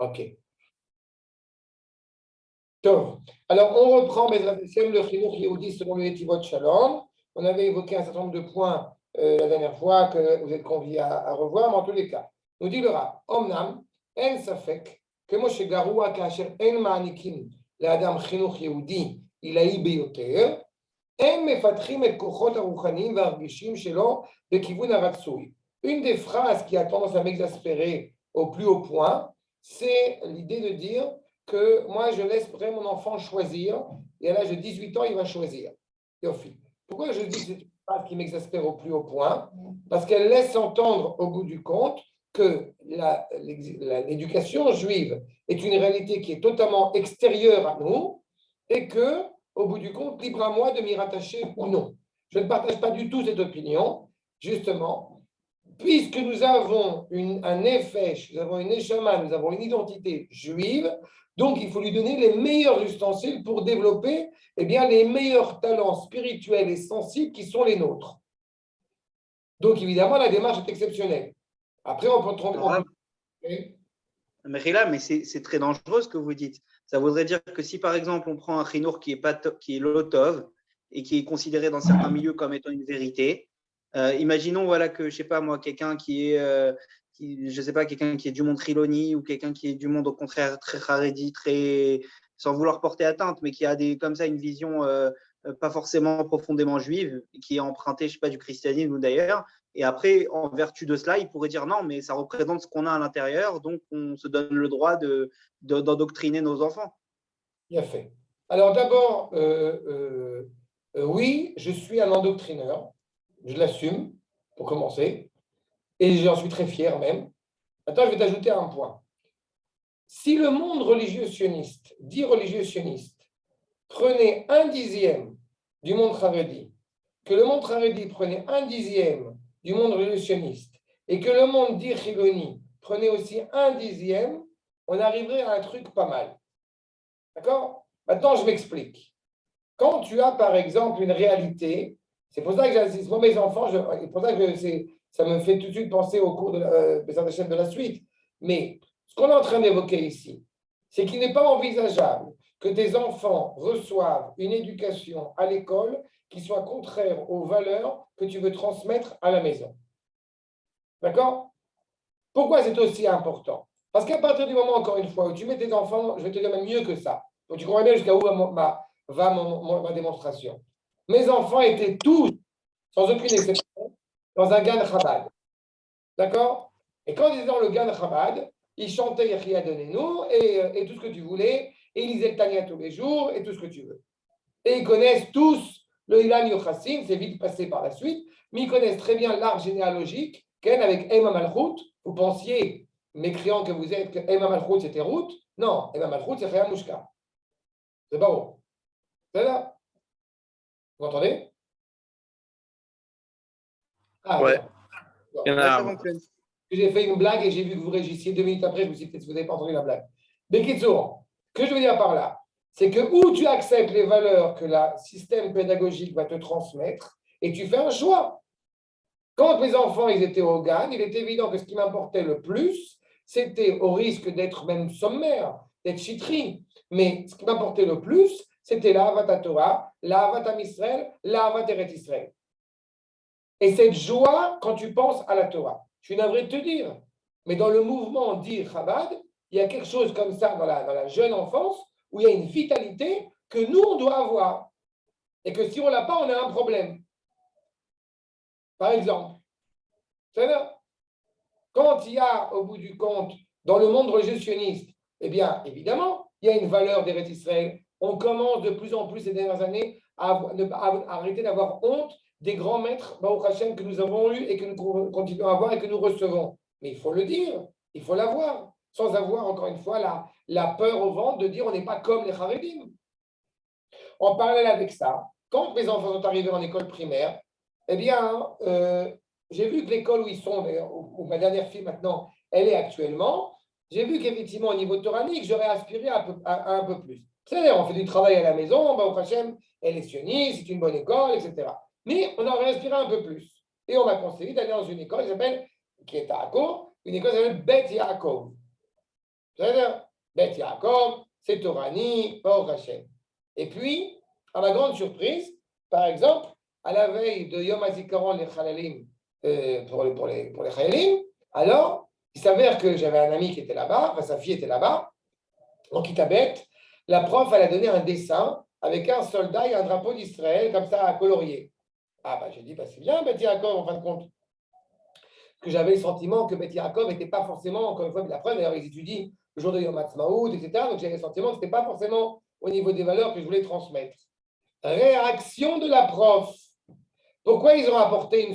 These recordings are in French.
Ok. Donc, alors, on reprend Bezrat Hashem, le Chinuch Yehudi selon le Netivot Shalom. On avait évoqué un certain nombre de points la dernière fois que vous êtes conviés à revoir, mais en tous les cas, nous dit le Rav, Omnam, En Safek, que Moshe Garoua, Kacher En Ma'anikim, l'Adam Chinuch Yehudi, il a Biyoter, En Mefatrim et Kochot Aruchanim, Vargishim Shelo, de Kivun Aratsui. Une des phrases qui a tendance à m'exaspérer au plus haut point, c'est l'idée de dire que moi, je laisserai mon enfant choisir, et à l'âge de 18 ans, il va choisir. Yofi. Pourquoi je dis que c'est une phrase qui m'exaspère au plus haut point? Parce qu'elle laisse entendre, au bout du compte, que l'éducation juive est une réalité qui est totalement extérieure à nous, et que, au bout du compte, libre à moi de m'y rattacher ou non. Je ne partage pas du tout cette opinion, justement, puisque nous avons un effet, nous avons une échama, nous avons une identité juive, donc il faut lui donner les meilleurs ustensiles pour développer les meilleurs talents spirituels et sensibles qui sont les nôtres. Donc évidemment, la démarche est exceptionnelle. Après, on peut tromper. Mais c'est très dangereux ce que vous dites. Ça voudrait dire que si par exemple on prend un chinour qui est lotov et qui est considéré dans certains milieux comme étant une vérité, imaginons que je sais pas moi quelqu'un qui est quelqu'un qui est du monde Triloni ou quelqu'un qui est du monde au contraire très haredi, très sans vouloir porter atteinte, mais qui a comme ça une vision pas forcément profondément juive, qui est empruntée je sais pas du christianisme ou d'ailleurs. Et après, en vertu de cela, il pourrait dire non, mais ça représente ce qu'on a à l'intérieur, donc on se donne le droit d'endoctriner nos enfants. Bien fait. Alors d'abord, oui, je suis un endoctrineur, je l'assume, pour commencer, et j'en suis très fier même. Maintenant, je vais t'ajouter un point. Si le monde religieux sioniste, dit religieux sioniste, prenait 1/10 du monde haredi, que le monde haredi prenait 1/10 du monde religieux sioniste, et que le monde dit chiloni prenait aussi 1/10, on arriverait à un truc pas mal. D'accord? Maintenant, je m'explique. Quand tu as, par exemple, une réalité, c'est pour ça que j'insiste, moi, mes enfants, c'est pour ça que ça me fait tout de suite penser au cours de la suite. Mais ce qu'on est en train d'évoquer ici, c'est qu'il n'est pas envisageable que tes enfants reçoivent une éducation à l'école qui soit contraire aux valeurs que tu veux transmettre à la maison. D'accord? Pourquoi c'est aussi important? Parce qu'à partir du moment, encore une fois, où tu mets tes enfants, je vais te dire même mieux que ça. Donc tu comprends bien jusqu'à où va ma démonstration. Mes enfants étaient tous, sans aucune exception, dans un Gan Chabad. D'accord? Et quand ils étaient dans le Gan Chabad, ils chantaient Yachia Donenu et tout ce que tu voulais, et ils lisaient le Tania tous les jours, et tout ce que tu veux. Et ils connaissent tous le Ilan Yochassim, c'est vite passé par la suite, mais ils connaissent très bien l'arbre généalogique, avec Emma Malchut. Vous pensiez, mécréant que vous êtes, que Emma Malchut c'était Ruth? Non, Emma Malchut c'est Chaya Mouchka. C'est pas bon. C'est là? Vous entendez? Ah, ouais. J'ai fait une blague et j'ai vu que vous réagissiez 2 minutes après, je me suis dit peut-être que vous n'avez pas entendu la blague. Bekitsour, ce que je veux dire par là, c'est que où tu acceptes les valeurs que le système pédagogique va te transmettre et tu fais un choix. Quand mes enfants ils étaient au GAN, il est évident que ce qui m'importait le plus, c'était au risque d'être même sommaire, d'être chitri, mais ce qui m'importait le plus, c'était la Havat Torah, la Havat Israël, la Havat Eretz Israël. Et cette joie, quand tu penses à la Torah, je suis navré de te dire, mais dans le mouvement dit Chabad, il y a quelque chose comme ça dans la jeune enfance où il y a une vitalité que nous, on doit avoir. Et que si on ne l'a pas, on a un problème. Par exemple, quand il y a, au bout du compte, dans le monde religieux sioniste, eh bien, évidemment, il y a une valeur d'Eretz Israël. On commence de plus en plus ces dernières années à arrêter d'avoir honte des grands maîtres Baruch Hashem que nous avons eus et que nous continuons à avoir et que nous recevons. Mais il faut le dire, il faut l'avoir, sans avoir, encore une fois, la peur au ventre de dire on n'est pas comme les Haredim. En parallèle avec ça, quand mes enfants sont arrivés en école primaire, eh bien, j'ai vu que l'école où ils sont, où ma dernière fille maintenant, elle est actuellement, j'ai vu qu'effectivement, au niveau toranique, j'aurais aspiré à un peu plus. C'est-à-dire, on fait du travail à la maison, Baruch Hashem, elle est sioniste, c'est une bonne école, etc. Mais on aurait aspiré un peu plus. Et on m'a conseillé d'aller dans une école qui est à Akko, une école qui s'appelle Bet Yaakov. C'est-à-dire, Bet Yaakov, c'est Torani, Baruch Hashem. Et puis, à ma grande surprise, par exemple, à la veille de Yom HaZikaron, les Chalalim, pour les Chalalim, alors, il s'avère que j'avais un ami qui était là-bas, enfin, sa fille était là-bas, en Kitabet. La prof, elle a donné un dessin avec un soldat et un drapeau d'Israël, comme ça, à colorier. Ah, bah, j'ai dit, bah, c'est bien, Bet Yaakov, en fin de compte. Que j'avais le sentiment que Bet Yaakov n'était pas forcément, encore une fois, la preuve, d'ailleurs, ils étudient le jour de Yom Ha'atzmaout, etc. Donc, j'avais le sentiment que ce n'était pas forcément au niveau des valeurs que je voulais transmettre. Réaction de la prof. Pourquoi ils ont apporté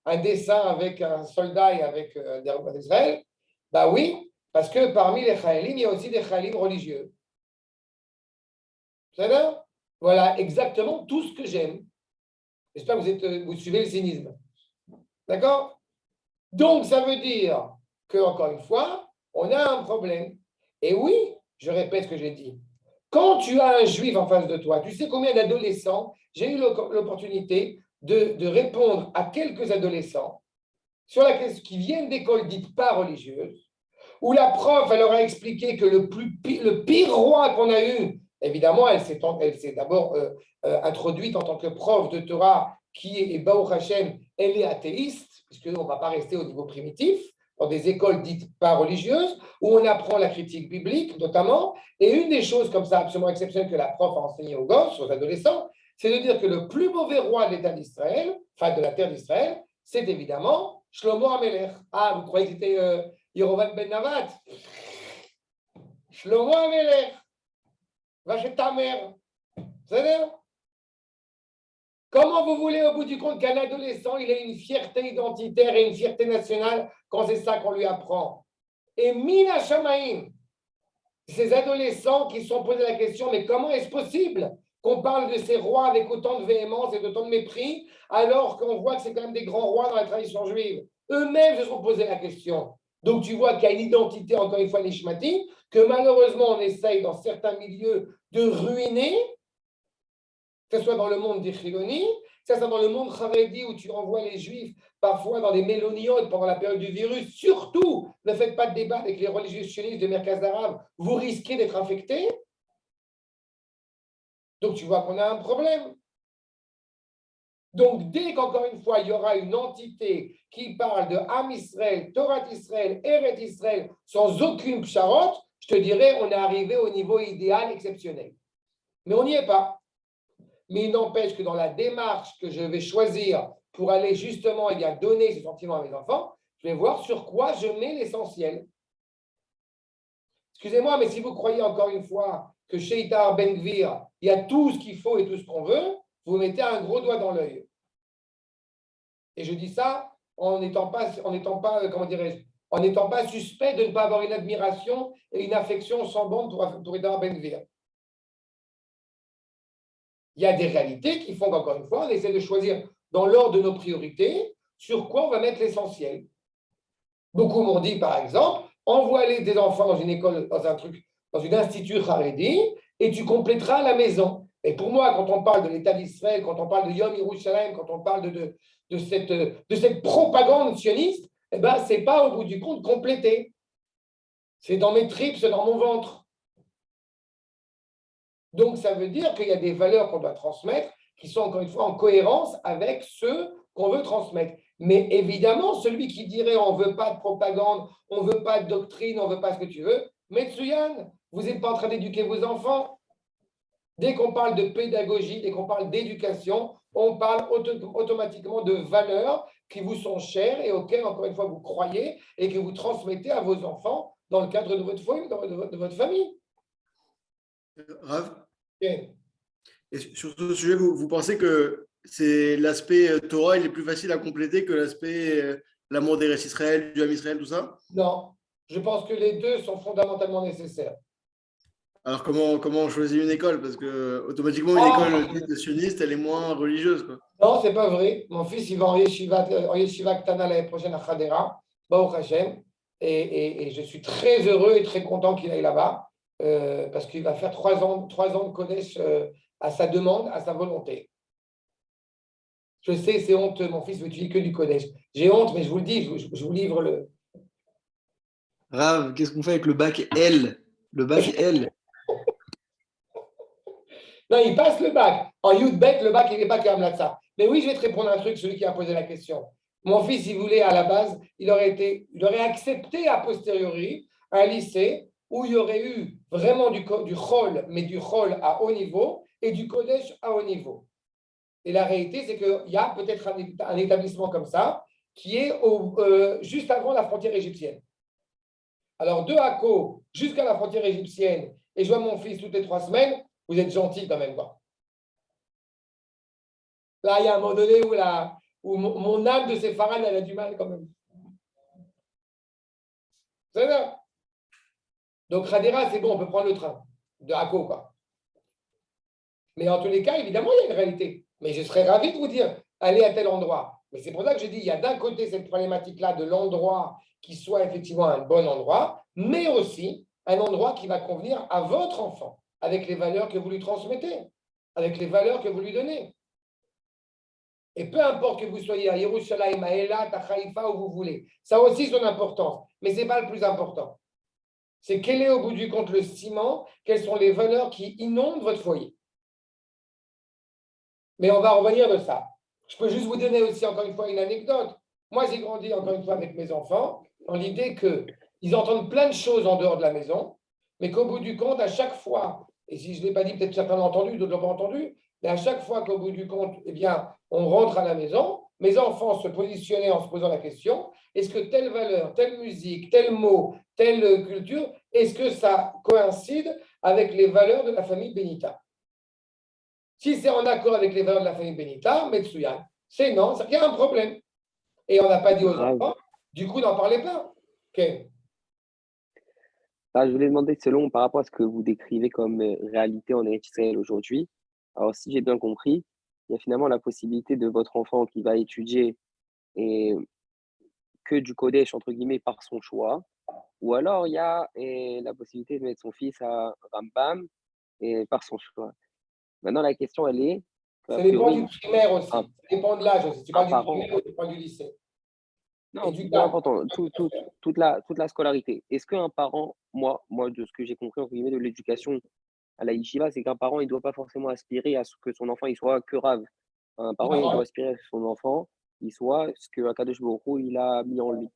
un dessin avec un soldat et avec des rois d'Israël? Bah oui, parce que parmi les Chayalim, il y a aussi des Chayalim religieux. C'est ça? Voilà exactement tout ce que j'aime. J'espère que vous suivez le cynisme. D'accord? Donc, ça veut dire que, encore une fois, on a un problème. Et oui, je répète ce que j'ai dit. Quand tu as un juif en face de toi, tu sais combien d'adolescents, j'ai eu l'opportunité de répondre à quelques adolescents sur la question qui viennent d'écoles dites pas religieuses, où la prof, elle leur a expliqué que le pire roi qu'on a eu, évidemment, elle s'est d'abord introduite en tant que prof de Torah, qui est Baruch Hashem, elle est athéiste, puisqu'on ne va pas rester au niveau primitif, dans des écoles dites pas religieuses, où on apprend la critique biblique, notamment. Et une des choses comme ça, absolument exceptionnelles que la prof a enseigné aux gosses, aux adolescents, c'est de dire que le plus mauvais roi de l'État d'Israël, enfin de la terre d'Israël, c'est évidemment Shlomo HaMelech. Ah, vous croyez que c'était Yerovam ben Navat? Shlomo HaMelech. Va chez ta mère. C'est-à-dire, comment vous voulez, au bout du compte, qu'un adolescent il ait une fierté identitaire et une fierté nationale quand c'est ça qu'on lui apprend? Et Mina Shamaïm, ces adolescents qui se sont posés la question, mais comment est-ce possible qu'on parle de ces rois avec autant de véhémence et d'autant de mépris, alors qu'on voit que c'est quand même des grands rois dans la tradition juive? Eux-mêmes se sont posés la question. Donc tu vois qu'il y a une identité, encore une fois, nishmati, que malheureusement on essaye dans certains milieux de ruiner, que ce soit dans le monde des Chiloni, que ce soit dans le monde Haredi où tu renvoies les Juifs parfois dans des méloniotes pendant la période du virus. Surtout, ne faites pas de débat avec les religieux sionistes de Merkaz Arabe, vous risquez d'être infectés. Donc tu vois qu'on a un problème. Donc dès qu'encore une fois, il y aura une entité qui parle de Am Israël, Torah Israël, Eret Israël, sans aucune psharot, je te dirais, on est arrivé au niveau idéal exceptionnel. Mais on n'y est pas. Mais il n'empêche que dans la démarche que je vais choisir pour aller justement donner ce sentiment à mes enfants, je vais voir sur quoi je mets l'essentiel. Excusez-moi, mais si vous croyez encore une fois que chez Itar Ben Gvir, il y a tout ce qu'il faut et tout ce qu'on veut, vous mettez un gros doigt dans l'œil. Et je dis ça en n'étant pas, comment dirais-je, en n'étant pas suspect de ne pas avoir une admiration et une affection sans bande pour Itar Ben Gvir. Il y a des réalités qui font qu'encore une fois, on essaie de choisir dans l'ordre de nos priorités sur quoi on va mettre l'essentiel. Beaucoup m'ont dit, par exemple, envoie-les des enfants dans une école, dans une institut Haredi, et tu compléteras la maison. Et pour moi, quand on parle de l'État d'Israël, quand on parle de Yom Yerushalayim, quand on parle de cette propagande sioniste, eh ben, ce n'est pas au bout du compte complété. C'est dans mes tripes, c'est dans mon ventre. Donc, ça veut dire qu'il y a des valeurs qu'on doit transmettre qui sont, encore une fois, en cohérence avec ceux qu'on veut transmettre. Mais évidemment, celui qui dirait on ne veut pas de propagande, on ne veut pas de doctrine, on ne veut pas ce que tu veux, Metsuyan, vous n'êtes pas en train d'éduquer vos enfants. Dès qu'on parle de pédagogie, dès qu'on parle d'éducation, on parle automatiquement de valeurs qui vous sont chères et auxquelles, encore une fois, vous croyez et que vous transmettez à vos enfants dans le cadre de votre famille. Rav, Okay. et sur ce sujet, vous pensez que c'est l'aspect Torah, il est plus facile à compléter que l'aspect l'amour des restes Israël, du Ham Israël, tout ça? Non, je pense que les deux sont fondamentalement nécessaires. Alors comment on choisit une école? Parce que automatiquement, une école dite sioniste, elle est moins religieuse, quoi. Non, c'est pas vrai. Mon fils, il va en yeshiva Ktana l'année prochaine à Hadera, Baruch Hashem, et je suis très heureux et très content qu'il aille là-bas, parce qu'il va faire 3 ans de Kodesh à sa demande, à sa volonté. Je sais, c'est honteux, mon fils veut étudier que du Kodesh. J'ai honte, mais je vous le dis, je vous livre le. Rav, qu'est-ce qu'on fait avec le bac L? Le bac L. Non, il passe le bac. En Yud-Bet, le bac, il n'est pas comme ça. Mais oui, je vais te répondre à un truc, celui qui a posé la question. Mon fils, il voulait à la base, il aurait accepté a posteriori un lycée où il y aurait eu vraiment du chol, mais du chol à haut niveau et du kodesh à haut niveau. Et la réalité, c'est qu'il y a peut-être un établissement comme ça qui est juste avant la frontière égyptienne. Alors, de Akko jusqu'à la frontière égyptienne, et je vois mon fils toutes les 3 semaines, vous êtes gentil quand même, quoi. Là, il y a un moment donné où mon âme de séfarade, elle a du mal quand même. C'est vrai. Donc, Radera, c'est bon, on peut prendre le train de Akko, quoi. Mais en tous les cas, évidemment, il y a une réalité. Mais je serais ravi de vous dire, allez à tel endroit. Mais c'est pour ça que je dis, il y a d'un côté cette problématique-là de l'endroit qui soit effectivement un bon endroit, mais aussi un endroit qui va convenir à votre enfant, avec les valeurs que vous lui transmettez, avec les valeurs que vous lui donnez. Et peu importe que vous soyez à Yerushalayim, à Eilat, à Haïfa, où vous voulez, ça a aussi son importance, mais ce n'est pas le plus important. C'est quel est au bout du compte le ciment, quelles sont les valeurs qui inondent votre foyer. Mais on va revenir de ça. Je peux juste vous donner aussi encore une fois une anecdote. Moi, j'ai grandi encore une fois avec mes enfants dans l'idée qu'ils entendent plein de choses en dehors de la maison, mais qu'au bout du compte, à chaque fois, et si je ne l'ai pas dit, peut-être certains l'ont entendu, d'autres ne l'ont pas entendu, mais à chaque fois qu'au bout du compte, eh bien, on rentre à la maison, mes enfants se positionnaient en se posant la question, est-ce que telle valeur, telle musique, tel mot, telle culture, est-ce que ça coïncide avec les valeurs de la famille Benita? Si c'est en accord avec les valeurs de la famille Benita, Metsuyan. C'est non, il y a un problème. Et on n'a pas dit aux Grave. enfants, du coup, n'en parlez pas. Okay. Ah, je voulais demander, selon par rapport à ce que vous décrivez comme réalité en Israël aujourd'hui, alors si j'ai bien compris, il y a finalement la possibilité de votre enfant qui va étudier et que du Kodesh, entre guillemets, par son choix, ou alors il y a la possibilité de mettre son fils à Rambam et par son choix. Maintenant, la question, elle est, a Ça dépend du priori, primaire aussi. un, Ça dépend de l'âge aussi. Tu un parles du parent, primaire ou tu parles du lycée. Et non, du bien cadre. important, toute la scolarité. Est-ce qu'un parent, moi, de ce que j'ai compris, entre guillemets, de l'éducation à la yeshiva, c'est qu'un parent, il ne doit pas forcément aspirer à ce que son enfant il soit que rave. Un parent, il doit Non, aspirer à ce que son enfant il soit ce que Akadosh Baruch Hu, il a mis en lui. tout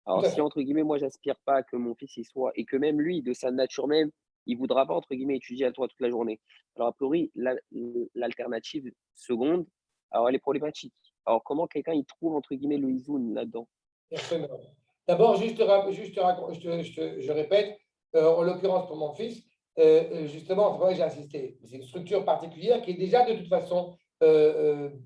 Alors, à si fait. entre guillemets, moi, j'aspire pas à que mon fils il soit, et que même lui, de sa nature même, il voudra pas entre guillemets étudier à toi toute la journée. Alors, a priori, l'alternative seconde, alors elle est problématique. Alors, comment quelqu'un il trouve entre guillemets le isoun là-dedans? Exactement. D'abord, je répète, en l'occurrence pour mon fils, justement, c'est pour ça que j'ai insisté. C'est une structure particulière qui est déjà de toute façon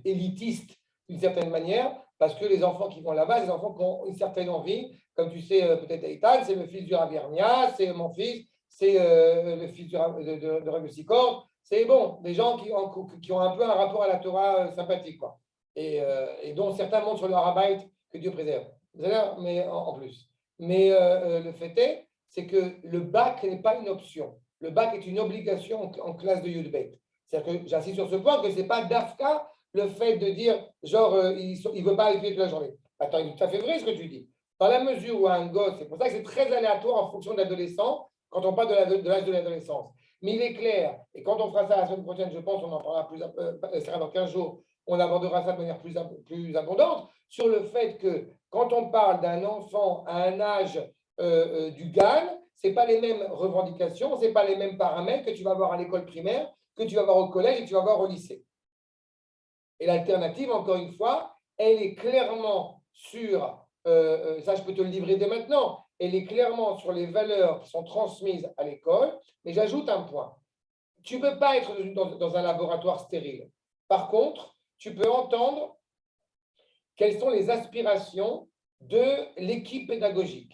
élitiste d'une certaine manière, parce que les enfants qui vont là-bas, les enfants qui ont une certaine envie, comme tu sais, peut-être Eitan, c'est le fils du Rav Yernia, c'est mon fils, c'est le fils de Rav Sikor, c'est bon, des gens qui ont un peu un rapport à la Torah sympathique, quoi. Et dont certains montent sur le Harabait, que Dieu préserve. Mais en plus. Mais le fait est, c'est que le bac n'est pas une option. Le bac est une obligation en classe de Yudbet. C'est-à-dire que j'insiste sur ce point que ce n'est pas d'AFKA le fait de dire, genre, il ne veut pas étudier toute la journée. Attends, il est tout à fait vrai ce que tu dis. Dans la mesure où un gosse, c'est pour ça que c'est très aléatoire en fonction de l'adolescent, quand on parle de l'âge de l'adolescence. Mais il est clair, et quand on fera ça la semaine prochaine, je pense, on en parlera plus, ça sera dans 15 jours, on abordera ça de manière plus abondante, sur le fait que quand on parle d'un enfant à un âge du GAN, ce n'est pas les mêmes revendications, ce n'est pas les mêmes paramètres que tu vas avoir à l'école primaire, que tu vas avoir au collège et que tu vas avoir au lycée. Et l'alternative, encore une fois, elle est clairement sur, ça je peux te le livrer dès maintenant, elle est clairement sur les valeurs qui sont transmises à l'école, mais j'ajoute un point. Tu ne peux pas être dans un laboratoire stérile. Par contre, tu peux entendre quelles sont les aspirations de l'équipe pédagogique.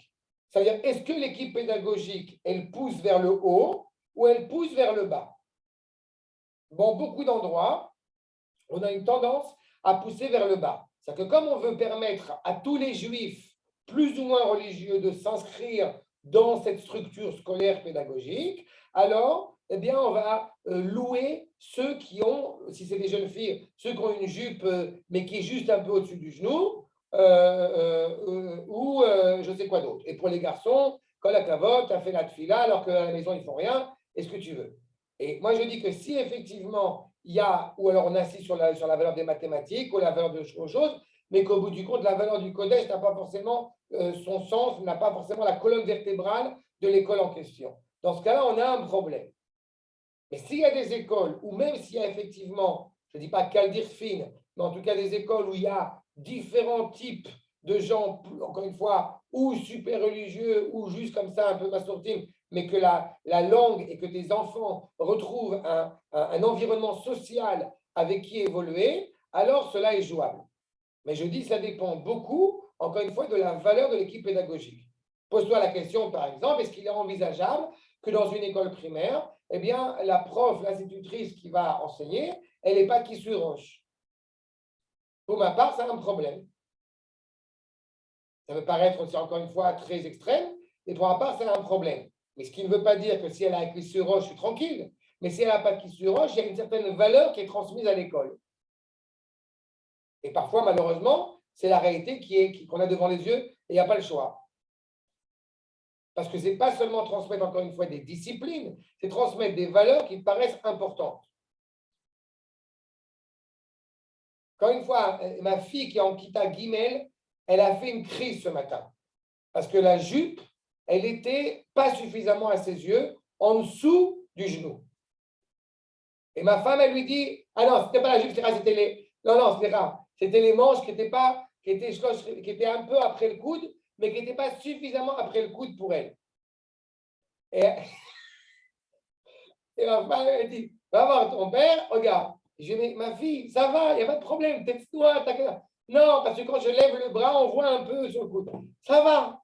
C'est-à-dire, est-ce que l'équipe pédagogique, elle pousse vers le haut ou elle pousse vers le bas? Dans beaucoup d'endroits, on a une tendance à pousser vers le bas. C'est-à-dire que comme on veut permettre à tous les juifs, plus ou moins religieux, de s'inscrire dans cette structure scolaire pédagogique, alors eh bien, on va louer ceux qui ont, si c'est des jeunes filles, ceux qui ont une jupe, mais qui est juste un peu au-dessus du genou, ou je ne sais quoi d'autre. Et pour les garçons, quand la cavote, tu as fait la tfila, alors qu'à la maison, ils ne font rien, est-ce que tu veux? Et moi, je dis que si effectivement, il y a, ou alors on insiste sur la valeur des mathématiques, ou la valeur de choses, mais qu'au bout du compte, la valeur du Kodesh n'a pas forcément son sens, n'a pas forcément la colonne vertébrale de l'école en question. Dans ce cas-là, on a un problème. Mais s'il y a des écoles, ou même s'il y a effectivement, je ne dis pas Kaldir fine, mais en tout cas des écoles où il y a différents types de gens, encore une fois, ou super religieux, ou juste comme ça, un peu massortim, mais que la langue et que tes enfants retrouvent un environnement social avec qui évoluer, alors cela est jouable. Mais je dis, ça dépend beaucoup, encore une fois, de la valeur de l'équipe pédagogique. Pose-toi la question, par exemple, est-ce qu'il est envisageable que dans une école primaire, eh bien, la prof, l'institutrice qui va enseigner, elle n'est pas qui sur roche? Pour ma part, c'est un problème. Ça peut paraître aussi, encore une fois, très extrême, et pour ma part, c'est un problème. Mais ce qui ne veut pas dire que si elle a un qui sur roche, je suis tranquille. Mais si elle n'a pas de qui sur roche, il y a une certaine valeur qui est transmise à l'école. Et parfois, malheureusement, c'est la réalité qu'on a devant les yeux et il n'y a pas le choix. Parce que ce n'est pas seulement transmettre, encore une fois, des disciplines, c'est transmettre des valeurs qui paraissent importantes. Encore une fois, ma fille qui est en Kita Gimel, elle a fait une crise ce matin. Parce que la jupe, elle n'était pas suffisamment à ses yeux en dessous du genou. Et ma femme, elle lui dit, ah non, ce n'était pas la jupe, c'était les... Non, c'était les manches qui étaient un peu après le coude, mais qui n'étaient pas suffisamment après le coude pour elle. Et ma femme, elle dit, va voir ton père, regarde. Je dis, ma fille, ça va, il n'y a pas de problème, teste-toi. Non, parce que quand je lève le bras, on voit un peu sur le coude. Ça va.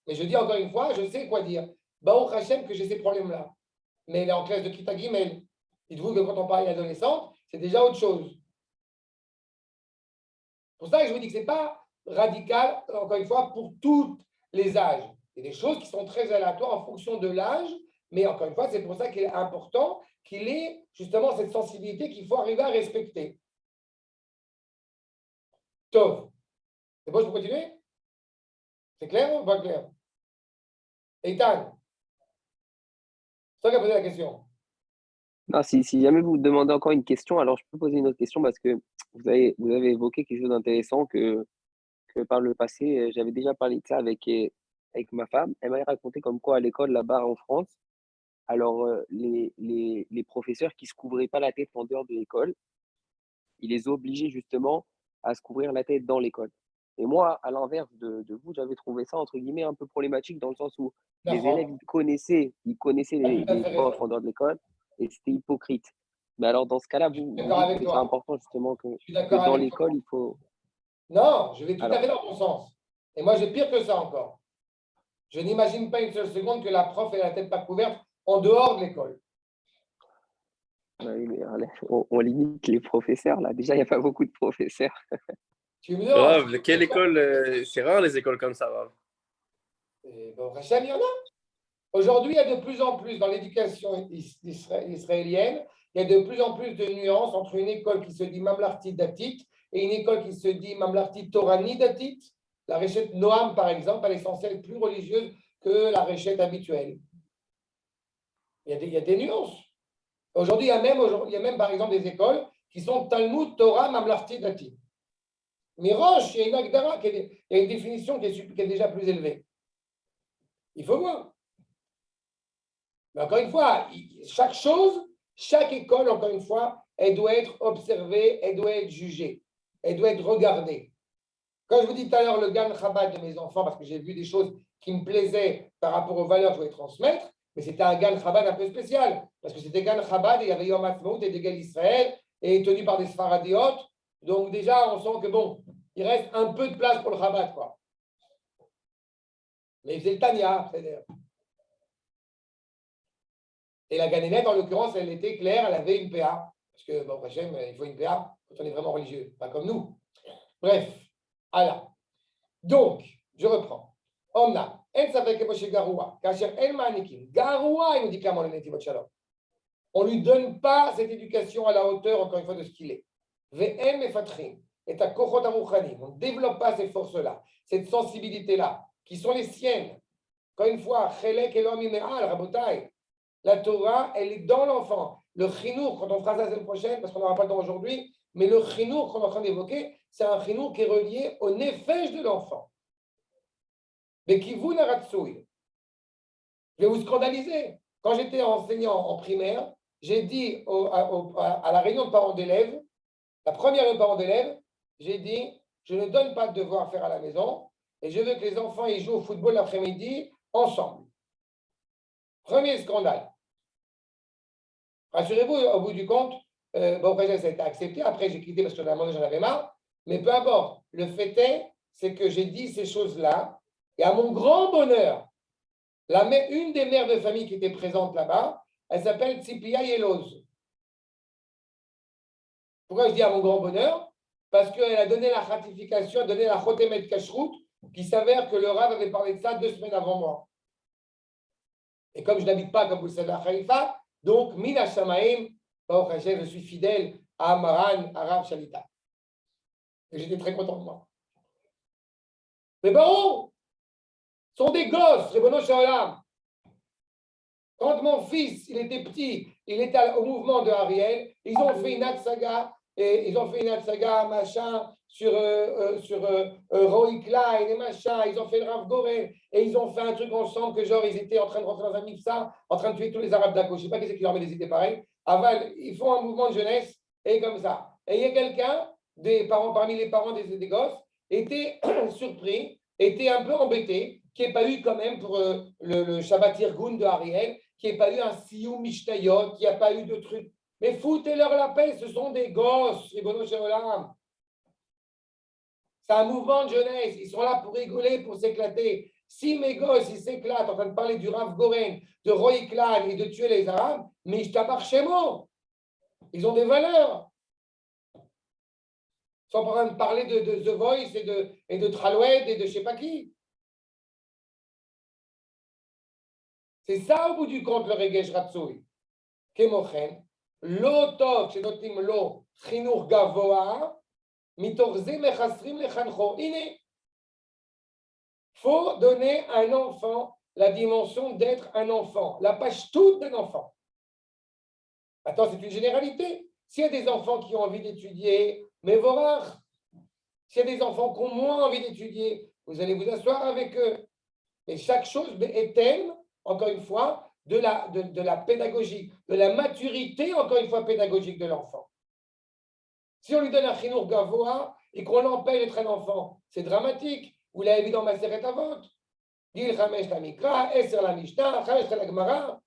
Mais je dis encore une fois, je sais quoi dire. Baruch Hashem que j'ai ces problèmes-là. Mais elle est en classe de Kita Gimel. Dites-vous que quand on parle d'adolescente, c'est déjà autre chose. C'est pour ça que je vous dis que ce n'est pas radical, encore une fois, pour tous les âges. Il y a des choses qui sont très aléatoires en fonction de l'âge, mais encore une fois, c'est pour ça qu'il est important qu'il ait justement cette sensibilité qu'il faut arriver à respecter. Tov. C'est bon, je peux continuer? C'est clair ou pas clair? Eitan, c'est toi qui as posé la question. Non, si jamais vous demandez encore une question, alors je peux poser une autre question parce que vous avez évoqué quelque chose d'intéressant que par le passé, j'avais déjà parlé de ça avec ma femme. Elle m'avait raconté comme quoi à l'école là-bas en France, alors les professeurs qui se couvraient pas la tête en dehors de l'école, ils les obligeaient justement à se couvrir la tête dans l'école. Et moi, à l'inverse de vous, j'avais trouvé ça entre guillemets un peu problématique dans le sens où les élèves, ils connaissaient les profs en dehors de l'école et c'était hypocrite. Mais alors dans ce cas-là, vous dites que c'est important justement que dans l'école, il faut... Non, je vais tout à fait dans ton sens. Et moi, j'ai pire que ça encore. Je n'imagine pas une seule seconde que la prof ait la tête pas couverte en dehors de l'école. Oui, mais on limite les professeurs, là. Déjà, il n'y a pas beaucoup de professeurs. Tu me Grave, quelle école c'est rare les écoles comme ça, Rav. Bon, Rachel, il y en a. Aujourd'hui, il y a de plus en plus dans l'éducation israélienne, il y a de plus en plus de nuances entre une école qui se dit Mamlarti Datit et une école qui se dit Mamlarti Torani Datit. La réchette Noam, par exemple, elle est censée être plus religieuse que la réchette habituelle. Il y a des nuances. Aujourd'hui, il y a même, par exemple, des écoles qui sont Talmud, Torah, Mamlarti Datit. Mais Roche, il y a une Agdara, il y a une définition qui est déjà plus élevée. Il faut voir. Mais encore une fois, chaque école, encore une fois, elle doit être observée, elle doit être jugée, elle doit être regardée. Quand je vous dis tout à l'heure le Gan Chabad de mes enfants, parce que j'ai vu des choses qui me plaisaient par rapport aux valeurs que je voulais transmettre, mais c'était un Gan Chabad un peu spécial, parce que c'était Gan Chabad et il y avait Yom Ha'atzmaut et des Gal Israël, et tenu par des Sfaradiotes. Donc déjà, on sent que bon, il reste un peu de place pour le Chabad, quoi. Mais c'est le Tanya, c'est-à-dire. Et la Ganénette, en l'occurrence, elle était claire, elle avait une PA. Parce que, bon, Hachem, il faut une PA quand on est vraiment religieux, pas comme nous. Bref, voilà. Donc, je reprends. On a, Garoua, il nous dit clairement le Netivot Shalom. On ne lui donne pas cette éducation à la hauteur, encore une fois, de ce qu'il est. VM et Fatrim, et à Kochot Amuchanim. On ne développe pas ces forces-là, cette sensibilité-là, qui sont les siennes. Encore une fois, Chelek Elohim Mime'al, Rabotai. La Torah, elle est dans l'enfant. Le chinour, quand on fera ça la semaine prochaine, parce qu'on n'aura pas le temps aujourd'hui, mais le chinour qu'on est en train d'évoquer, c'est un chinour qui est relié au nefesh de l'enfant. Mais qui vous naratsouille. Je vais vous scandaliser. Quand j'étais enseignant en primaire, j'ai dit à la réunion de parents d'élèves, la première réunion de parents d'élèves, j'ai dit, je ne donne pas de devoir à faire à la maison et je veux que les enfants ils jouent au football l'après-midi ensemble. Premier scandale. Rassurez-vous, au bout du compte, après ça a été accepté. Après, j'ai quitté parce que j'en avais marre. Mais peu importe. Le fait est, c'est que j'ai dit ces choses-là. Et à mon grand bonheur, une des mères de famille qui était présente là-bas, elle s'appelle Tzipia Yeloz. Pourquoi je dis à mon grand bonheur? Parce qu'elle a donné la ratification, elle a donné la Chotemet Kashrut, qui s'avère que le Rav avait parlé de ça 2 semaines avant moi. Et comme je n'habite pas, comme vous le savez, à Haïfa, donc, Mina Shamaim, je suis fidèle à Maran, à Rav Shalita. Et j'étais très content de moi. Mais bon, ce sont des gosses, Rebono Shalom. Quand mon fils, il était petit, il était au mouvement de Ariel, ils ont fait une saga, et ils ont fait une saga, machin, sur Roy Klein et machin, ils ont fait le Rav Gorel, et ils ont fait un truc ensemble que genre, ils étaient en train de rentrer dans un mipsa, en train de tuer tous les Arabes d'Ako. Je ne sais pas qui c'est qui leur met des idées pareilles. Aval, ils font un mouvement de jeunesse, et comme ça. Et il y a quelqu'un, des parents, parmi les parents des gosses, était surpris, était un peu embêté, qu'il n'y ait pas eu quand même pour le Shabbat Irgun de Ariel, qu'il n'y ait pas eu un Siyum Mishtayot, qu'il n'y a pas eu de truc. Mais foutez-leur la paix, ce sont des gosses, les bonhommes Shalom. C'est un mouvement de jeunesse, ils sont là pour rigoler, pour s'éclater. Si mes gosses, ils s'éclatent en train de parler du Rav Goren, de Roy Klan et de tuer les Arabes, mais je t'amarre chez moi. Ils ont des valeurs. Ils sont en train de parler de The Voice et de Traloued et de je ne sais pas qui. C'est ça au bout du compte le Regesh Ratsoui. Kemochen, lo tov, shenotim lo chinur gavoa, mitorze mechasrim lechancho. Il faut donner à un enfant la dimension d'être un enfant, la page toute d'un enfant. Attends, c'est une généralité. S'il y a des enfants qui ont envie d'étudier, mais vorach, s'il y a des enfants qui ont moins envie d'étudier, vous allez vous asseoir avec eux. Et chaque chose est thème, encore une fois, de la pédagogie, de la maturité, encore une fois, pédagogique de l'enfant. Si on lui donne un chinour gavoa et qu'on l'empêche d'être un enfant, c'est dramatique. Vous l'avez vu dans ma Maseret Avot. Gil Chamesh la Mikra, Eser la Mishnah, Chamesh la Gemara.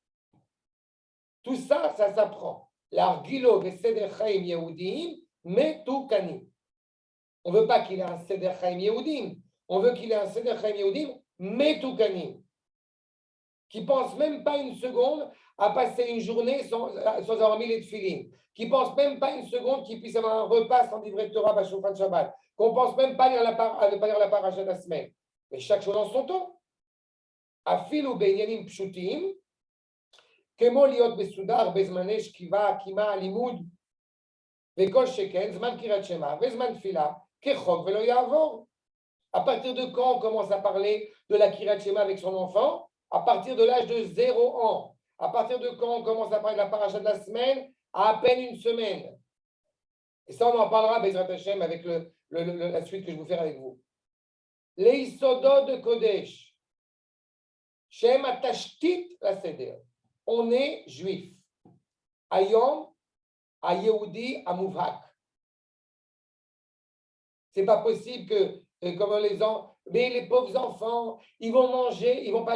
Tout ça, ça s'apprend. L'argilo ve Seder Chaim Yehudim, Metukanim. On ne veut pas qu'il ait un Seder Chaim Yehudim. On veut qu'il ait un Seder Chaim Yehudim, Metukanim. Qui ne pense même pas une seconde à passer une journée sans avoir mis les tefilines, qui ne pense même pas une seconde qu'il puisse avoir un repas sans livrer de Torah Bashofan Shabbat, qu'on ne pense même pas lire la paracha de la semaine. Mais chaque chose en son temps. Afilu be'inyanim pshutim, kemo liot besudar bezmane shkiva kima limud, vekol sheken, zman kirat shema, vezman tfila, kechok velo yavor. À partir de quand on commence à parler de la kirat shema avec son enfant? À partir de l'âge de 0 ans. À partir de quand on commence à parler de la paracha de la semaine? À peine une semaine. Et ça, on en parlera, Bezrat Hashem, avec la suite que je vais vous faire avec vous. Les Isodot de Kodesh. Shem Atashtit la Seder. On est juif. Ayom, à Yehudi, à Mouvhak. C'est pas possible que, comme mais les pauvres enfants, ils vont manger, ils vont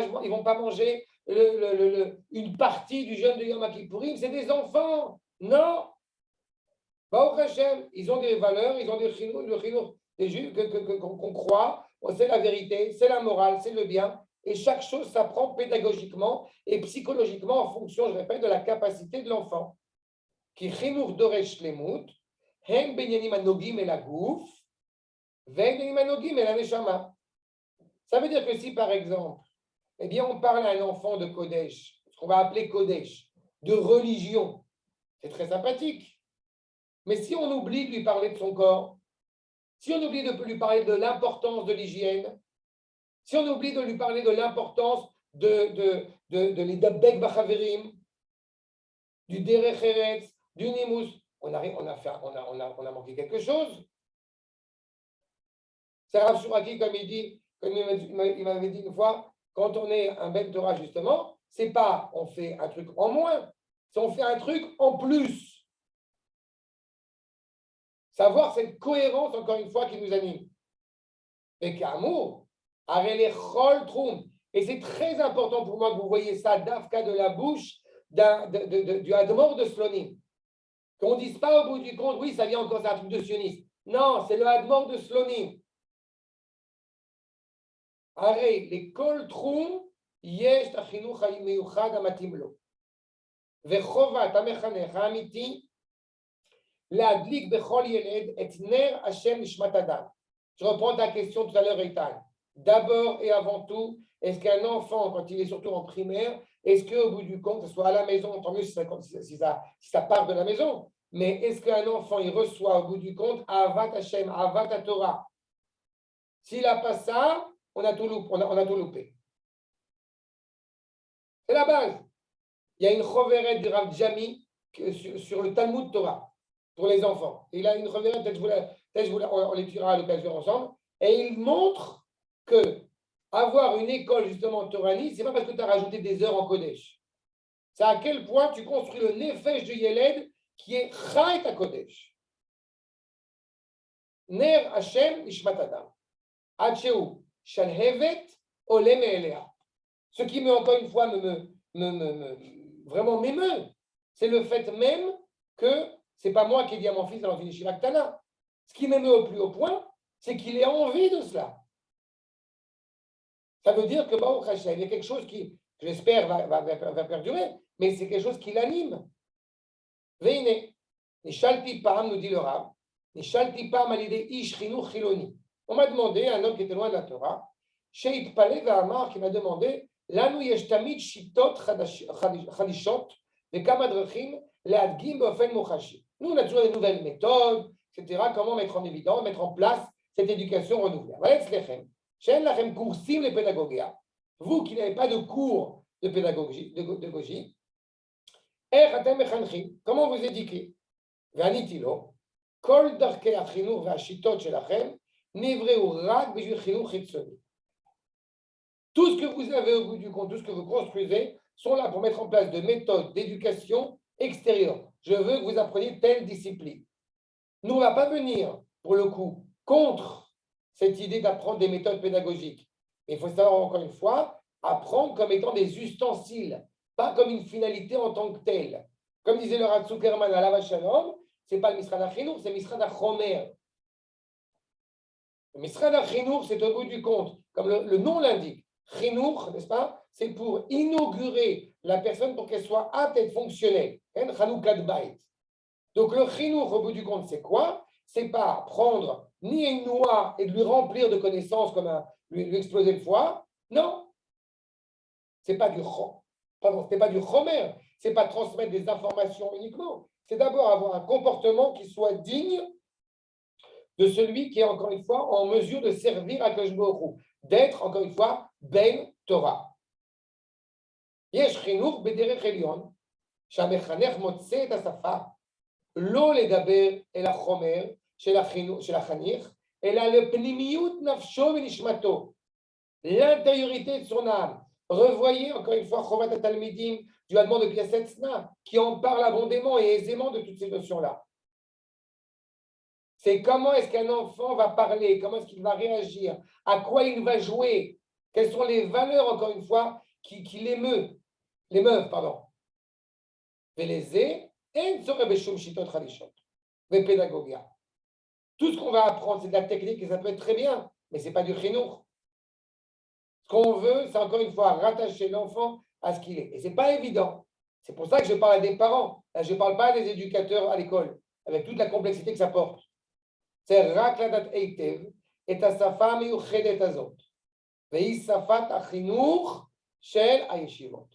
pas manger une partie du jeûne de Yom Kippourim, c'est des enfants. Non. Baruch Hashem, ils ont des valeurs, ils ont le chinour des juifs qu'on croit, c'est la vérité, c'est la morale, c'est le bien. Et chaque chose s'apprend pédagogiquement et psychologiquement en fonction, je répète, de la capacité de l'enfant. Qui chinour doresh lemut, hen benyanim anogim el agouf, ven benyanim anogim el aneshama. Ça veut dire que si, par exemple, eh bien, on parle à un enfant de Kodesh, ce qu'on va appeler Kodesh, de religion, c'est très sympathique. Mais si on oublie de lui parler de son corps, si on oublie de lui parler de l'importance de l'hygiène, si on oublie de lui parler de l'importance de l'Idabek Bachaverim, du Derech Eretz, du Nimus. On a manqué quelque chose. C'est Rav Shuraki, comme il m'avait dit une fois, quand on est un Ben Torah, justement, c'est pas on fait un truc en moins, c'est on fait un truc en plus. Savoir cette cohérence, encore une fois, qui nous anime. Et qu'amour, arrêtez chol troum. Et c'est très important pour moi que vous voyez ça, d'Afka de la bouche du Admor de Slonim. Qu'on ne dise pas au bout du compte, oui, ça vient encore, c'est un truc de sioniste. Non, c'est le Admor de Slonim. Arrête, les kol troum, yesh tachinuch miyuchad amatim lo. Vechovat amechanech amiti, להדליק בכל ילד את נר השם נשמת אדם. Je reprends ta question tout à l'heure, Eitan. D'abord et avant tout, est-ce qu'un enfant, quand il est surtout en primaire, est-ce qu'au bout du compte, que ce soit à la maison, tant mieux si ça part de la maison, mais est-ce qu'un enfant, il reçoit au bout du compte Avat Hashem, Avat Torah? S'il n'a pas ça, on a tout loupé. C'est la base. Il y a une choveret du Rav Jami sur le Talmud Torah. Pour les enfants. Il a une reverette, on l'étudiera à l'occasion ensemble, et il montre que avoir une école justement Torani, c'est pas parce que tu as rajouté des heures en Kodesh. C'est à quel point tu construis le nefesh de Yeled qui est Chait à Kodesh. Ner Hashem Nishmat Adam. Hatcheu Shalhevet Olem Elea. Ce qui me, encore une fois, vraiment m'émeut, c'est le fait même que c'est pas moi qui ai dit à mon fils dans une yeshiva ktana. Ce qui m'émeut au plus haut point, c'est qu'il ait envie de cela. Ça veut dire que Baruch Hashem, il y a quelque chose qui, j'espère, va perdurer, mais c'est quelque chose qui l'anime. Veine, Nishalti Pam, nous dit le Rav, Nishalti Pam alidé Ish Chinuch Chiloni. On m'a demandé, un homme qui était loin de la Torah, Sheit Palé Va'amar, qui m'a demandé, Lanu yesh tamid shitot chadishot, vekama drachim, le'adgim b'ofen mochashi. Nous, on a toujours des nouvelles méthodes, etc. Comment mettre en évidence, mettre en place cette éducation renouvelée. Vous qui n'avez pas de cours de pédagogie, comment vous éduquez? Tout ce que vous avez au bout du compte, tout ce que vous construisez, sont là pour mettre en place de méthodes d'éducation extérieure. Je veux que vous appreniez telle discipline. Nous, on ne va pas venir, pour le coup, contre cette idée d'apprendre des méthodes pédagogiques. Mais il faut savoir, encore une fois, apprendre comme étant des ustensiles, pas comme une finalité en tant que telle. Comme disait le Rav Zuckerman à Lava Shalom, ce n'est pas le Misrad HaChinour, c'est le Misrad HaChomer. Le Misrad HaChinour, c'est au bout du compte, comme le nom l'indique. Chinour, n'est-ce pas? C'est pour inaugurer la personne pour qu'elle soit apte à être fonctionnelle. Donc le chinour, au bout du compte, c'est quoi? C'est pas prendre ni une noix et de lui remplir de connaissances comme lui exploser le foie. Non. C'est pas du chomer. C'est pas transmettre des informations uniquement. C'est d'abord avoir un comportement qui soit digne de celui qui est, encore une fois, en mesure de servir à Kadosh Baruch Hu, d'être, encore une fois, Ben Torah. יש חינוך בדרך עליון, שהמחנך מוצא את השפה, לא לדבר אל החומר של החניך, אלא לפנימיות נפשו ונשמתו, l'intériorité de son âme. Revoyez encore une fois Chovat HaTalmidim du Admor de Knesset Tzna, qui en parle abondamment et aisément de toutes ces notions-là. C'est comment est-ce qu'un enfant va parler, comment est-ce qu'il va réagir, à quoi il va jouer, quelles sont les valeurs, encore une fois, qui l'émeuvent. Velezé, en sorebeshum shitot chadishot, pédagogia. Tout ce qu'on va apprendre, c'est de la technique et ça peut être très bien, mais ce n'est pas du chinour. Ce qu'on veut, c'est encore une fois rattacher l'enfant à ce qu'il est. Et ce n'est pas évident. C'est pour ça que je parle à des parents. Là, je ne parle pas des éducateurs à l'école, avec toute la complexité que ça porte. C'est rakladat eitev et asafa miyuchedet azot. Ve'i safat achinour shel hayeshivot.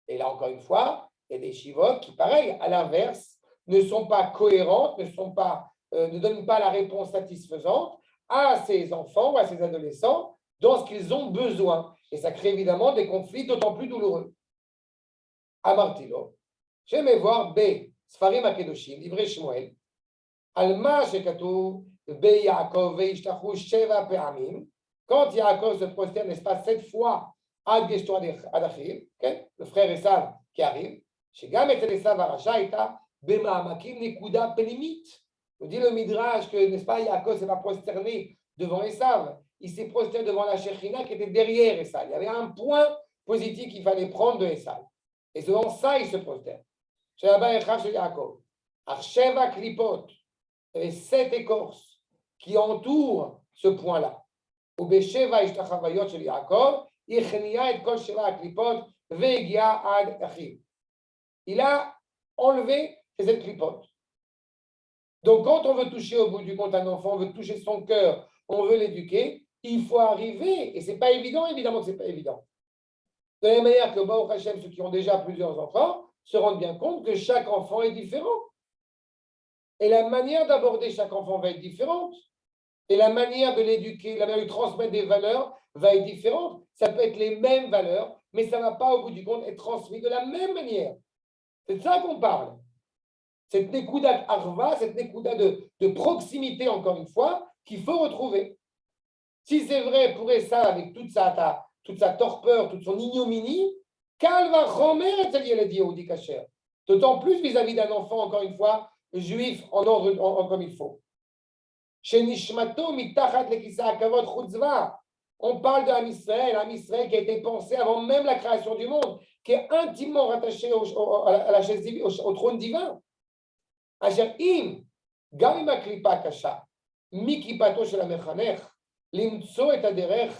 Et là, encore une fois, il y a des yeshivot qui, pareil, à l'inverse, ne sont pas cohérentes, ne donnent pas la réponse satisfaisante à ces enfants ou à ces adolescents dans ce qu'ils ont besoin. Et ça crée évidemment des conflits d'autant plus douloureux. Amartilo, j'aimais voir B, Sfarim Akedoshim, Ivrei Shmuel, Alma Shekatu, B Yaakov, Veishtachu, Sheva Pe'amim, quand Yaakov se prosterne, n'est-ce pas, 7 fois, Ad Geshto Adachim, le frère Esav qui arrive, Shegam et Esav Aracha, Eta, Bema'amakim, Nekuda Pelimit. Nous dit le Midrash que, n'est-ce pas, Yaakov s'est pas prosterné devant Esav, il s'est prosterné devant la Shekhinah qui était derrière Esav. Il y avait un point positif qu'il fallait prendre de Esav. Et selon ça, il se prosterne. Chez Abba Echav, chez Yaakov. Arsheva Klipot, il y avait 7 écorces qui entourent ce point-là. Ubesheva Ishtachavayot chez Yaakov, Ichnia et Kol Sheva Klipot, Vegia Ad Achim. Il a enlevé ces 7 Klipot. Donc, quand on veut toucher au bout du compte un enfant, on veut toucher son cœur, on veut l'éduquer, il faut arriver, et ce n'est pas évident, évidemment que ce n'est pas évident. De la même manière que Baruch Hashem, ceux qui ont déjà plusieurs enfants, se rendent bien compte que chaque enfant est différent. Et la manière d'aborder chaque enfant va être différente. Et la manière de l'éduquer, la manière de transmettre des valeurs va être différente. Ça peut être les mêmes valeurs, mais ça ne va pas, au bout du compte, être transmis de la même manière. C'est de ça qu'on parle. Cette Nekuda Arva, cette Nekuda de proximité, encore une fois, qu'il faut retrouver. Si c'est vrai pour ça, avec toute sa torpeur, toute son ignominie, Kal va romer et Kacher. D'autant plus vis-à-vis d'un enfant, encore une fois, juif en ordre comme il faut. Chez Nishmato, mitachat lekisa akavot chutzva. On parle de Am Israël qui a été pensé avant même la création du monde, qui est intimement rattaché au trône divin. Asher im, gam im aklipa kasha, mikipato shel hamechanech, limtso et aderech,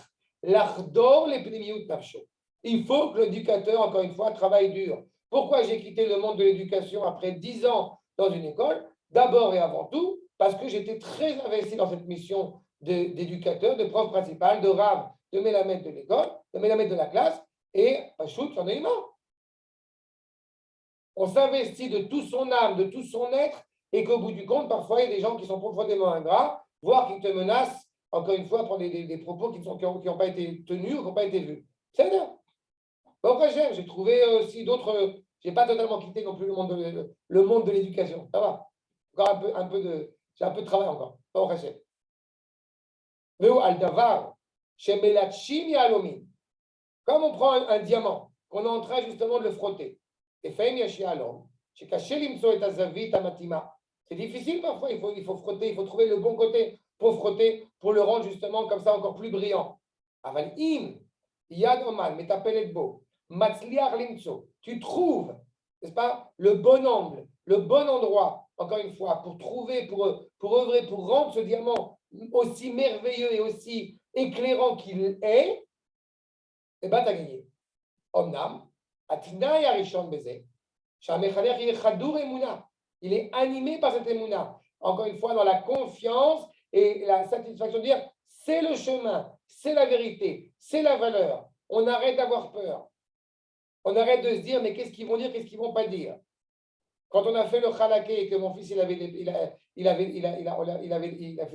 l'achdor le pnimiut nafsho. Il faut que l'éducateur, encore une fois, travaille dur. Pourquoi j'ai quitté le monde de l'éducation après 10 ans dans une école? D'abord et avant tout, parce que j'étais très investi dans cette mission d'éducateur, de prof principal, de rave, de mélamède de l'école, de mélamède de la classe, et Pachout, j'en ai marre. On s'investit de toute son âme, de tout son être, et qu'au bout du compte, parfois, il y a des gens qui sont profondément ingrats, voire qui te menacent, encore une fois, pour des propos qui n'ont pas été tenus ou qui n'ont pas été vus. C'est bien. Bon, j'ai trouvé aussi d'autres. Je n'ai pas totalement quitté non plus le monde de l'éducation. Ça va. Encore j'ai un peu de travail encore. Bon, al-davar, chez Melachim Yalomin. Comme on prend un diamant, qu'on est en train justement de le frotter. Et c'est difficile parfois, il faut frotter, il faut trouver le bon côté pour frotter, pour le rendre justement comme ça encore plus brillant. Aval im, yad oman, metapelet bo, matzliar limtso, tu trouves, n'est-ce pas, le bon angle, le bon endroit, encore une fois, pour trouver, pour œuvrer, pour rendre ce diamant aussi merveilleux et aussi éclairant qu'il est, eh bien, tu as gagné. Omnam, Atina Yarishon Beze, il est animé par cette émouna. Encore une fois, dans la confiance et la satisfaction de dire c'est le chemin, c'est la vérité, c'est la valeur. On arrête d'avoir peur. On arrête de se dire mais qu'est-ce qu'ils vont dire, qu'est-ce qu'ils vont pas dire. Quand on a fait le khalaké et que mon fils il a fait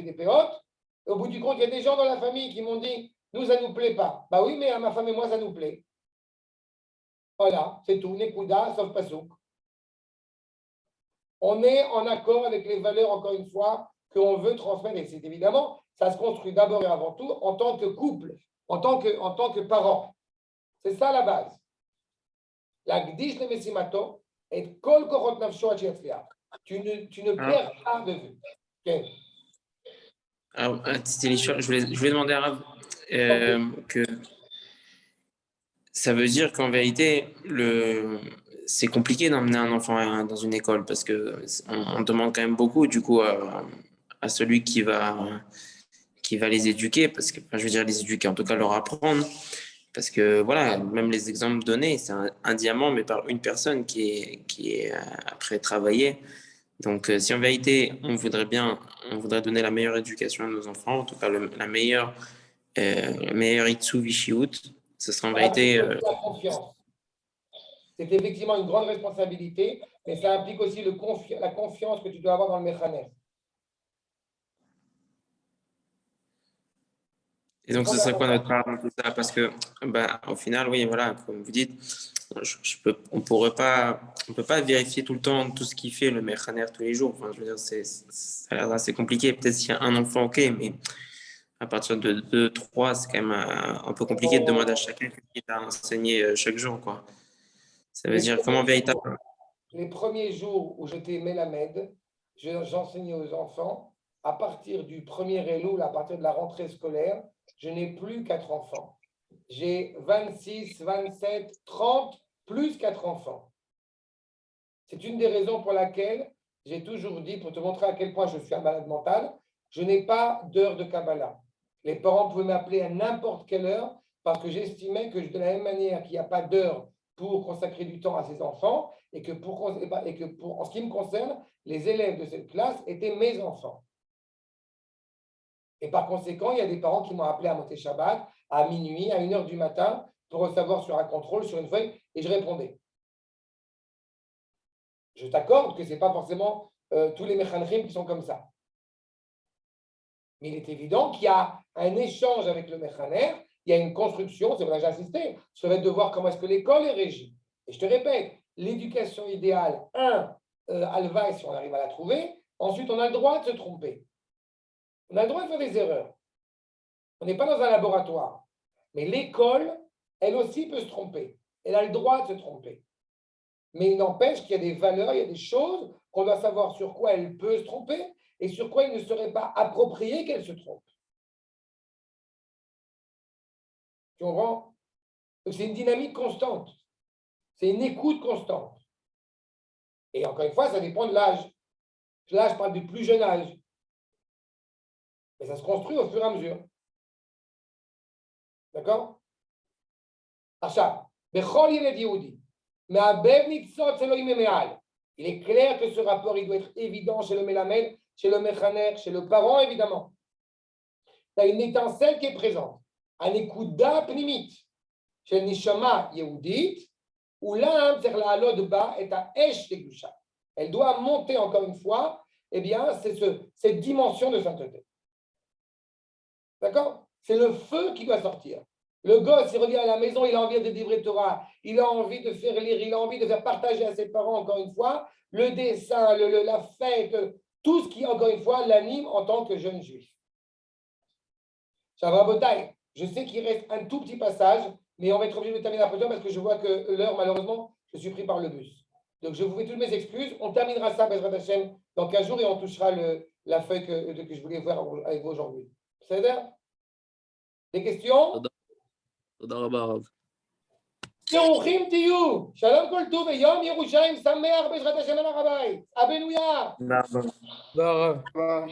des péotes, au bout du compte, il y a des gens dans la famille qui m'ont dit nous, ça ne nous plaît pas. Bah oui, mais à ma femme et moi, ça nous plaît. Voilà, c'est tout. Nekuda, sauf Pasouk. On est en accord avec les valeurs, encore une fois, qu'on veut transmettre. Et c'est évidemment, ça se construit d'abord et avant tout en tant que couple, en tant que parent. C'est ça la base. La gdish le messimato et kol korot nafsho achiatzliach. Tu ne perds pas de vue. Okay. Alors, je voulais demander à Rav que ça veut dire qu'en vérité, c'est compliqué d'emmener un enfant dans une école parce qu'on demande quand même beaucoup du coup à celui qui va les éduquer, parce que, enfin, je veux dire les éduquer, en tout cas leur apprendre, parce que voilà, même les exemples donnés, c'est un diamant mais par une personne qui est après travaillée. Donc si en vérité on voudrait donner la meilleure éducation à nos enfants, en tout cas la meilleure Itsu Vishiut, ce sera en vérité. La confiance. C'est effectivement une grande responsabilité, mais ça implique aussi la confiance que tu dois avoir dans le Mechanech. Et donc, ce serait quoi notre part dans tout ça? Parce que, ben, au final, oui, voilà, comme vous dites, on peut pas vérifier tout le temps tout ce qu'il fait le mechaner tous les jours. Enfin, je veux dire, ça a l'air assez compliqué. Peut-être s'il y a un enfant, ok, mais à partir de 2, 3, c'est quand même un peu compliqué de demander à chacun qui t'a enseigné chaque jour, quoi. Ça veut dire comment véritablement. Les premiers jours où j'étais Mélamed, j'enseignais aux enfants, à partir du premier Elul, à partir de la rentrée scolaire, je n'ai plus 4 enfants. J'ai 26, 27, 30, plus 4 enfants. C'est une des raisons pour laquelle j'ai toujours dit, pour te montrer à quel point je suis un malade mental, je n'ai pas d'heure de Kabbalah. Les parents pouvaient m'appeler à n'importe quelle heure parce que j'estimais que de la même manière qu'il n'y a pas d'heure pour consacrer du temps à ses enfants et que, en ce qui me concerne, les élèves de cette classe étaient mes enfants. Et par conséquent, il y a des parents qui m'ont appelé à Moté Shabbat à minuit, à 1h du matin, pour recevoir sur un contrôle, sur une feuille, et je répondais. Je t'accorde que ce n'est pas forcément tous les méchanrim qui sont comme ça. Mais il est évident qu'il y a un échange avec le méchaner, il y a une construction, c'est pour ça que j'ai insisté, ça va être de voir comment est-ce que l'école est régie. Et je te répète, l'éducation idéale, Alva, si on arrive à la trouver, ensuite on a le droit de se tromper. On a le droit de faire des erreurs. On n'est pas dans un laboratoire. Mais l'école, elle aussi peut se tromper. Elle a le droit de se tromper. Mais il n'empêche qu'il y a des valeurs, il y a des choses qu'on doit savoir sur quoi elle peut se tromper et sur quoi il ne serait pas approprié qu'elle se trompe. Tu comprends? Donc c'est une dynamique constante. C'est une écoute constante. Et encore une fois, ça dépend de l'âge. Là, je parle du plus jeune âge. Mais ça se construit au fur et à mesure. D'accord? Achat. Bechol Yeled Yehudi. Mais à Bevnitzot, c'est Elohim Me'al. Il est clair que ce rapport, il doit être évident chez le Mélamed, chez le Mechaner, chez le parent, évidemment. Tu as une étincelle qui est présente. Un écouda pnimit. Chez le Nishama Yehudit, où l'âme, c'est la halod bas, est à Esh Tegusha. Elle doit monter encore une fois, eh bien, c'est cette dimension de sainteté. D'accord? C'est le feu qui doit sortir. Le gosse, il revient à la maison, il a envie de livrer Torah, il a envie de faire lire, il a envie de faire partager à ses parents, encore une fois, le dessin, la fête, tout ce qui, encore une fois, l'anime en tant que jeune juif. Shavrabotai, je sais qu'il reste un tout petit passage, mais on va être obligé de terminer la prochaine parce que je vois que l'heure, malheureusement, je suis pris par le bus. Donc, je vous fais toutes mes excuses. On terminera ça, Bezrat Hashem, dans 15 jours et on touchera la feuille que je voulais voir avec vous aujourd'hui. C'est d'accord? Des questions? תודה רבה, הרב. ברוכים תהיו, שלום כל טוב ויום ירושלים שמח בעזרת השם על הר הבית, הבנויה. תודה רבה. Voilà.